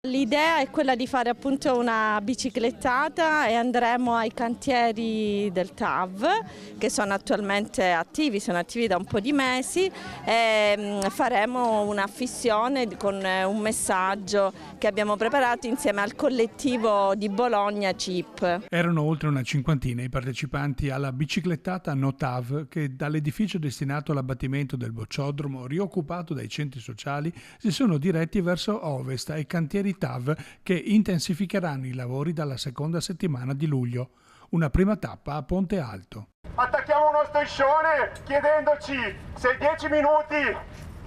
L'idea è quella di fare appunto una biciclettata e andremo ai cantieri del TAV che sono attualmente attivi, sono attivi da un po' di mesi e faremo una affissione con un messaggio che abbiamo preparato insieme al collettivo di Bologna CIP. Erano oltre una cinquantina i partecipanti alla biciclettata No TAV che dall'edificio destinato all'abbattimento del bocciodromo rioccupato dai centri sociali si sono diretti verso ovest ai cantieri TAV che intensificheranno i lavori dalla seconda settimana di luglio. Una prima tappa a Ponte Alto. Attacchiamo uno striscione chiedendoci se 10 minuti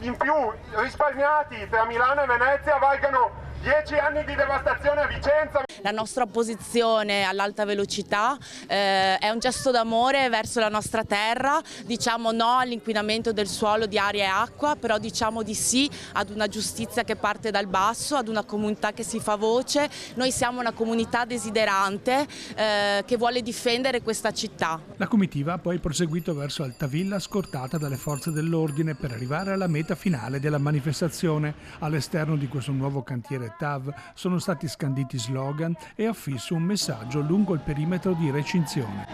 in più risparmiati tra Milano e Venezia valgano 10 anni di devastazione a Vicenza. La nostra opposizione all'alta velocità è un gesto d'amore verso la nostra terra, diciamo no all'inquinamento del suolo, di aria e acqua, però diciamo di sì ad una giustizia che parte dal basso, ad una comunità che si fa voce. Noi siamo una comunità desiderante che vuole difendere questa città. La comitiva ha poi proseguito verso Altavilla scortata dalle forze dell'ordine per arrivare alla meta finale della manifestazione. All'esterno di questo nuovo cantiere TAV sono stati scanditi slogan e affisso un messaggio lungo il perimetro di recinzione.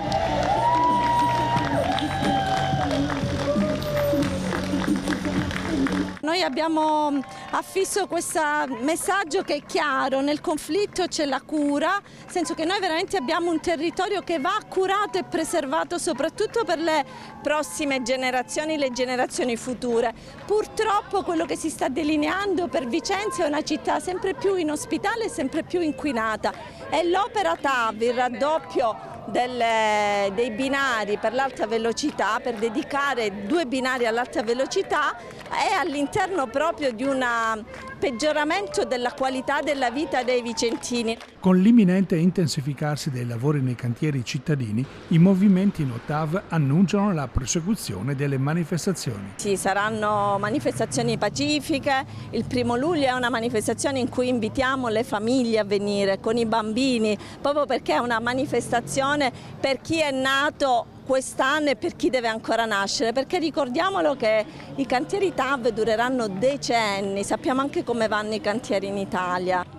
Noi abbiamo affisso questo messaggio che è chiaro: nel conflitto c'è la cura, nel senso che noi veramente abbiamo un territorio che va curato e preservato soprattutto per le prossime generazioni, le generazioni future. Purtroppo quello che si sta delineando per Vicenza è una città sempre più inospitale e sempre più inquinata e l'opera TAV, il raddoppio dei binari per l'alta velocità, per dedicare 2 binari all'alta velocità, è all'interno proprio di un peggioramento della qualità della vita dei vicentini. Con l'imminente intensificarsi dei lavori nei cantieri cittadini, i movimenti No TAV annunciano la prosecuzione delle manifestazioni. Ci saranno manifestazioni pacifiche, il 1° luglio è una manifestazione in cui invitiamo le famiglie a venire con i bambini, proprio perché è una manifestazione per chi è nato quest'anno e per chi deve ancora nascere, perché ricordiamolo che i cantieri TAV dureranno decenni, sappiamo anche come vanno i cantieri in Italia.